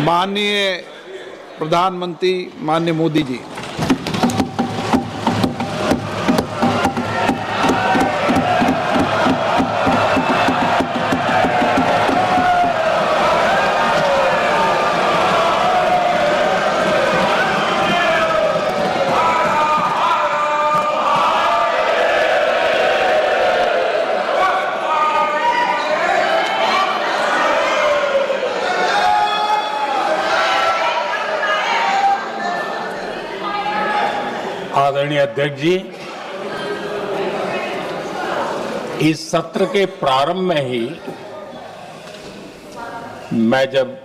माननीय प्रधानमंत्री माननीय मोदी जी, आदरणीय अध्यक्ष जी, इस सत्र के प्रारंभ में ही मैं जब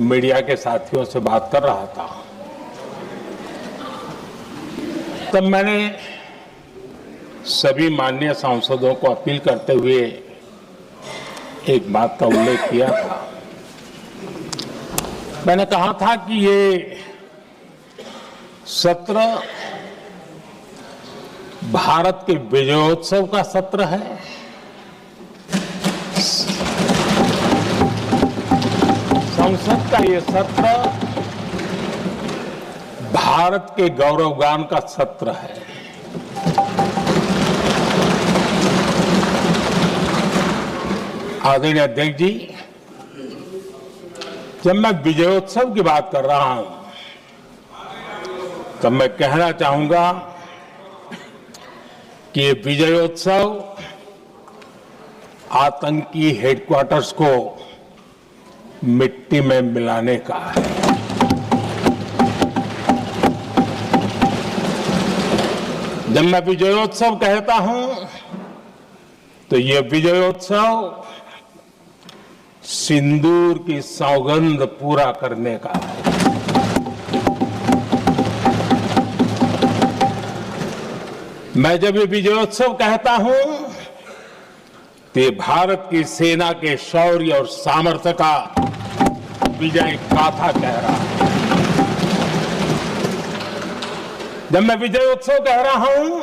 मीडिया के साथियों से बात कर रहा था तब मैंने सभी माननीय सांसदों को अपील करते हुए एक बात का उल्लेख किया था। मैंने कहा था कि ये सत्र भारत के विजयोत्सव का सत्र है। संसद का ये सत्र भारत के गौरवगान का सत्र है। आदरणीय अध्यक्ष जी, जब मैं विजयोत्सव की बात कर रहा हूं तब मैं कहना चाहूंगा कि ये विजयोत्सव आतंकी हेडक्वार्टर्स को मिट्टी में मिलाने का है। जब मैं विजयोत्सव कहता हूं तो ये विजयोत्सव सिंदूर की सौगंध पूरा करने का है। मैं जब ये विजयोत्सव कहता हूं तो ये भारत की सेना के शौर्य और सामर्थ्य का विजय गाथा कह रहा है। जब मैं विजयोत्सव कह रहा हूं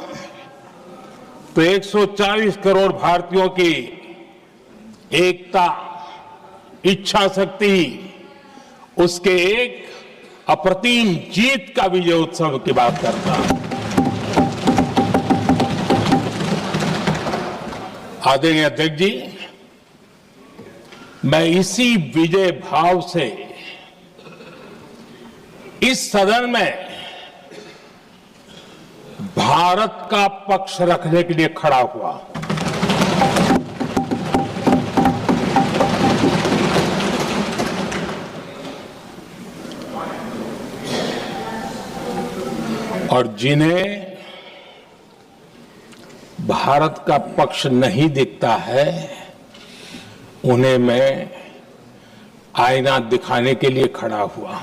तो 140 करोड़ भारतीयों की एकता, इच्छा शक्ति, उसके एक अप्रतिम जीत का विजयोत्सव की बात करता हूं। आदरणीय अध्यक्ष जी, मैं इसी विजय भाव से इस सदन में भारत का पक्ष रखने के लिए खड़ा हुआ। और जिन्हें भारत का पक्ष नहीं दिखता है उन्हें मैं आईना दिखाने के लिए खड़ा हुआ।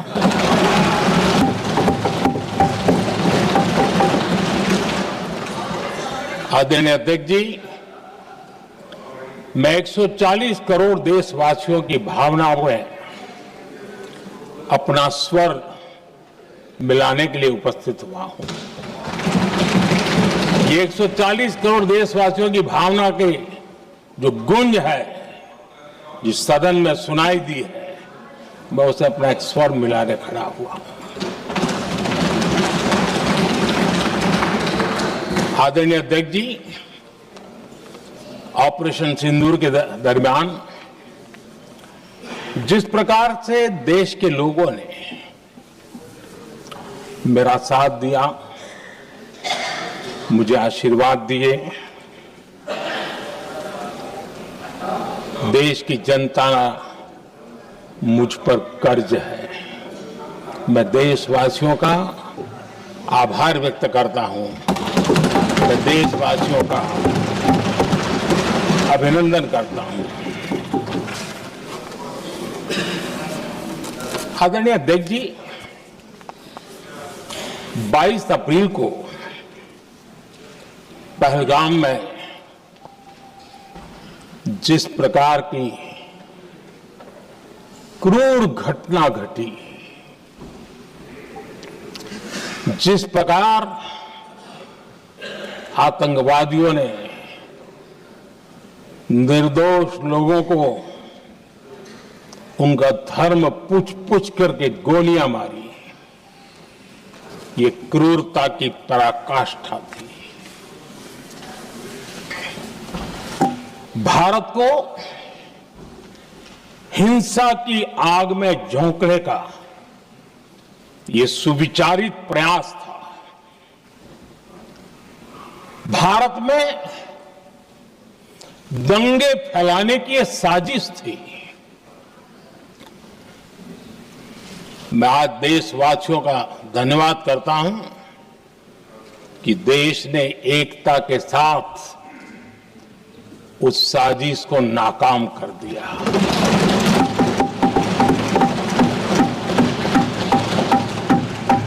आदरणीय अध्यक्ष जी, मैं 140 करोड़ देशवासियों की भावनाओं में अपना स्वर मिलाने के लिए उपस्थित हुआ हूं। ये 140 करोड़ देशवासियों की भावना के जो गूंज है, जिस सदन में सुनाई दी है, मैं उसे अपना एक स्वर मिलाने खड़ा हुआ। आदरणीय अध्यक्ष जी, ऑपरेशन सिंदूर के दरमियान जिस प्रकार से देश के लोगों ने मेरा साथ दिया, मुझे आशीर्वाद दिए, देश की जनता मुझ पर कर्ज है। मैं देशवासियों का आभार व्यक्त करता हूं। मैं देशवासियों का अभिनंदन करता हूं। आदरणीय अध्यक्ष जी, 22 अप्रैल को पहलगाम में जिस प्रकार की क्रूर घटना घटी, जिस प्रकार आतंकवादियों ने निर्दोष लोगों को उनका धर्म पूछ पूछ करके गोलियां मारी, ये क्रूरता की पराकाष्ठा थी। भारत को हिंसा की आग में झोंकने का ये सुविचारित प्रयास था। भारत में दंगे फैलाने की यह साजिश थी। मैं आज देशवासियों का धन्यवाद करता हूं कि देश ने एकता के साथ उस साजिश को नाकाम कर दिया।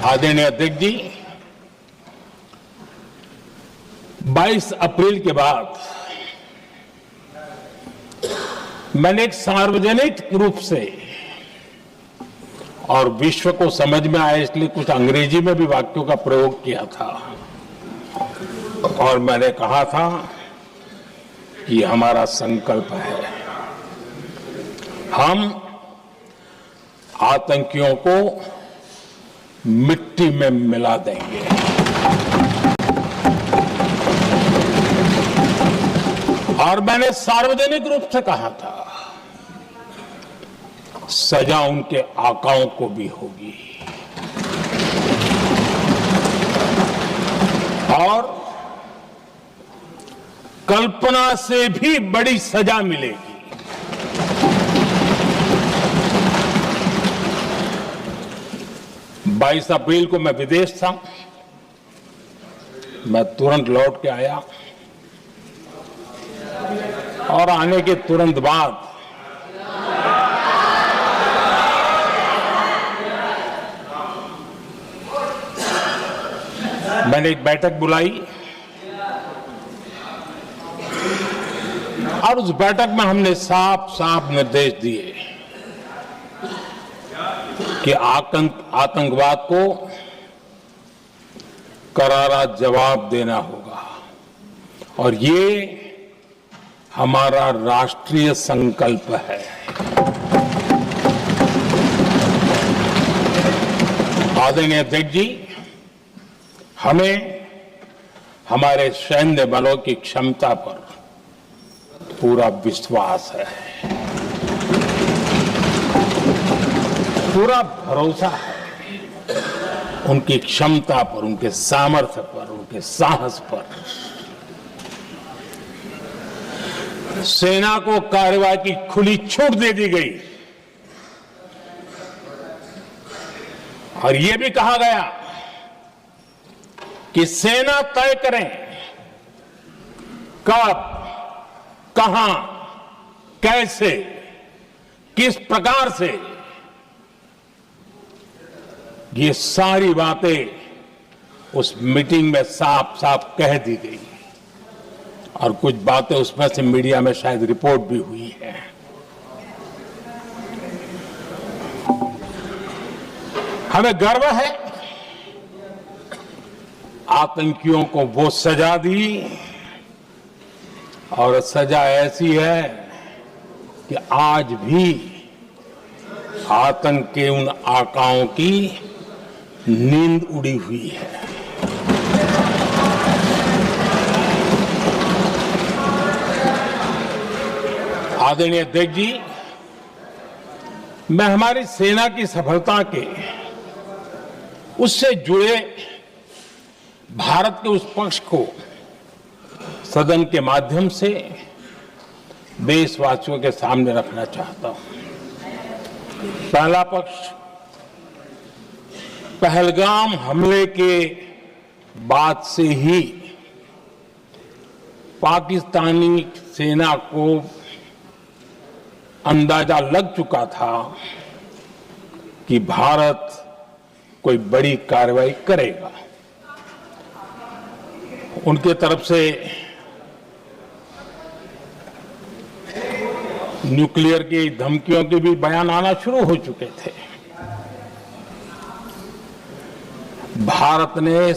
आदरणीय अध्यक्ष जी, 22 अप्रैल के बाद मैंने एक सार्वजनिक रूप से, और विश्व को समझ में आए इसलिए कुछ अंग्रेजी में भी वाक्यों का प्रयोग किया था, और मैंने कहा था कि हमारा संकल्प है, हम आतंकियों को मिट्टी में मिला देंगे। और मैंने सार्वजनिक रूप से कहा था, सजा उनके आकाओं को भी होगी और कल्पना से भी बड़ी सजा मिलेगी। 22 अप्रैल को मैं विदेश था, मैं तुरंत लौट के आया और आने के तुरंत बाद मैंने एक बैठक बुलाई और उस बैठक में हमने साफ साफ निर्देश दिए कि आतंकवाद को करारा जवाब देना होगा और ये हमारा राष्ट्रीय संकल्प है। आदरणीय अध्यक्ष जी, हमें हमारे सैन्य बलों की क्षमता पर पूरा विश्वास है, पूरा भरोसा है उनकी क्षमता पर, उनके सामर्थ्य पर, उनके साहस पर। सेना को कार्रवाई की खुली छूट दे दी गई और यह भी कहा गया कि सेना तय करें कब, कहां, कैसे, किस प्रकार से। ये सारी बातें उस मीटिंग में साफ साफ कह दी गई और कुछ बातें उसमें से मीडिया में शायद रिपोर्ट भी हुई है। हमें गर्व है आतंकियों को वो सजा दी और सजा ऐसी है कि आज भी आतंक के उन आकाओं की नींद उड़ी हुई है। आदरणीय अध्यक्ष जी, मैं हमारी सेना की सफलता के उससे जुड़े भारत के उस पक्ष को सदन के माध्यम से देशवासियों के सामने रखना चाहता हूं। पहला पक्ष, पहलगाम हमले के बाद से ही पाकिस्तानी सेना को अंदाजा लग चुका था कि भारत कोई बड़ी कार्रवाई करेगा। उनके तरफ से न्यूक्लियर की धमकियों के भी बयान आना शुरू हो चुके थे। भारत ने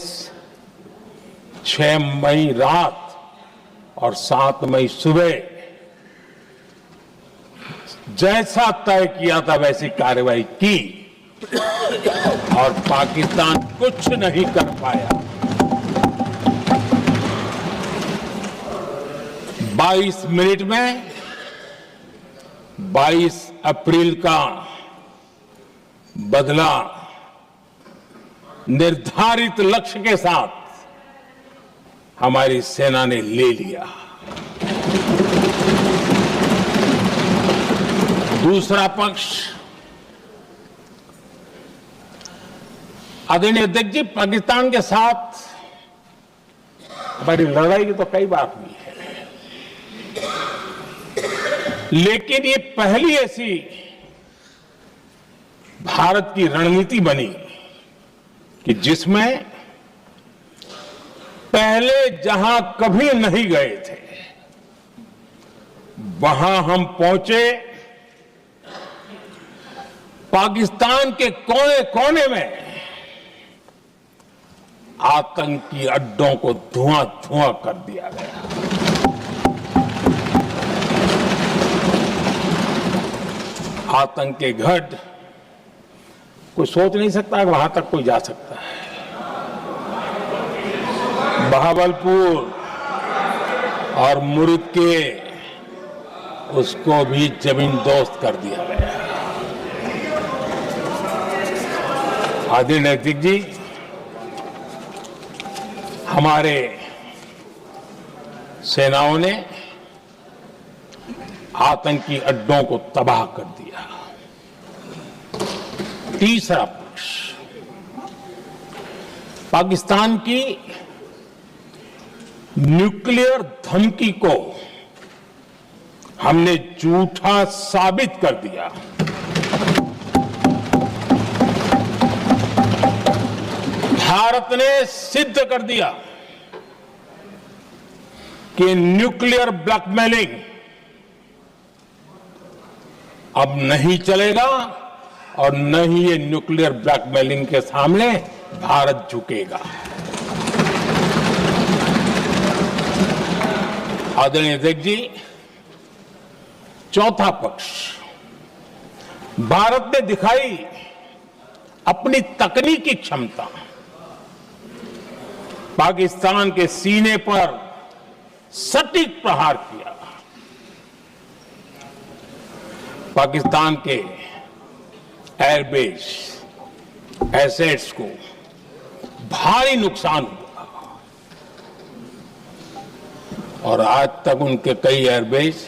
6 मई रात और 7 मई सुबह जैसा तय किया था वैसी कार्रवाई की और पाकिस्तान कुछ नहीं कर पाया। 22 मिनट में 22 अप्रैल का बदला निर्धारित लक्ष्य के साथ हमारी सेना ने ले लिया। दूसरा पक्ष, आदरणीय अध्यक्ष जी, पाकिस्तान के साथ हमारी लड़ाई की तो कई बार हुई है, लेकिन ये पहली ऐसी भारत की रणनीति बनी कि जिसमें पहले जहां कभी नहीं गए थे वहां हम पहुंचे। पाकिस्तान के कोने कोने में आतंकी अड्डों को धुआं धुआं कर दिया गया। आतंक के गढ़ कोई सोच नहीं सकता कि वहां तक कोई जा सकता है। बहावलपुर और मुर्ग के उसको भी जमीन दोस्त कर दिया गया। आदरणीय अध्यक्ष जी, हमारे सेनाओं ने आतंकी अड्डों को तबाह कर दिया। तीसरा पक्ष, पाकिस्तान की न्यूक्लियर धमकी को हमने झूठा साबित कर दिया। भारत ने सिद्ध कर दिया कि न्यूक्लियर ब्लैकमेलिंग अब नहीं चलेगा और न ही ये न्यूक्लियर ब्लैकमेलिंग के सामने भारत झुकेगा। आदरणीय अध्यक्ष जी, चौथा पक्ष, भारत ने दिखाई अपनी तकनीकी क्षमता। पाकिस्तान के सीने पर सटीक प्रहार किया। पाकिस्तान के एयरबेस एसेट्स को भारी नुकसान हुआ और आज तक उनके कई एयरबेस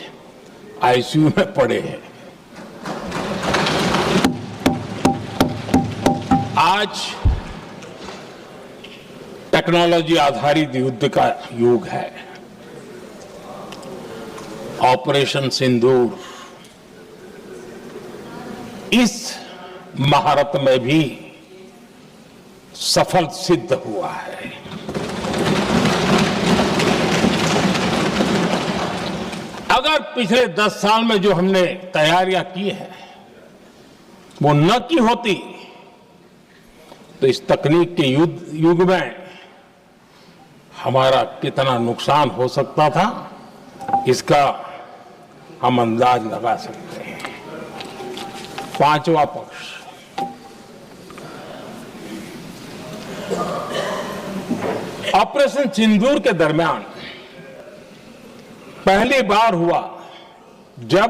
आईसीयू में पड़े हैं। आज टेक्नोलॉजी आधारित युद्ध का युग है। ऑपरेशन सिंदूर इस महारत में भी सफल सिद्ध हुआ है। अगर पिछले 10 साल में जो हमने तैयारियां की हैं वो न की होती तो इस तकनीक के युग में हमारा कितना नुकसान हो सकता था, इसका हम अंदाज लगा सकते हैं। पांचवा पक्ष, ऑपरेशन सिंदूर के दरमियान पहली बार हुआ जब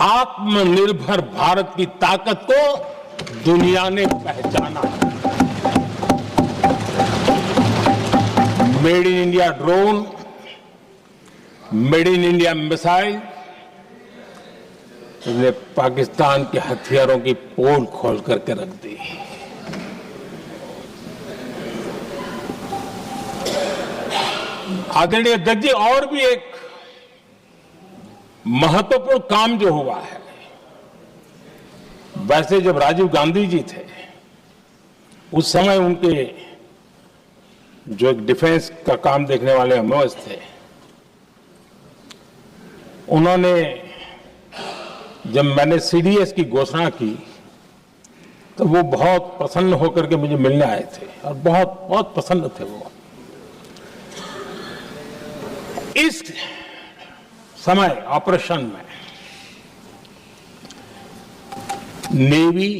आत्मनिर्भर भारत की ताकत को दुनिया ने पहचाना। Made in India drone, made in India missile ने पाकिस्तान के हथियारों की पोल खोल करके रख दी। आदरणीय अध्यक्ष जी, और भी एक महत्वपूर्ण काम जो हुआ है, वैसे जब राजीव गांधी जी थे उस समय उनके जो एक डिफेंस का काम देखने वाले एमओएस थे, उन्होंने जब मैंने सीडीएस की घोषणा की तो वो बहुत प्रसन्न होकर के मुझे मिलने आए थे और बहुत बहुत प्रसन्न थे वो। इस समय ऑपरेशन में नेवी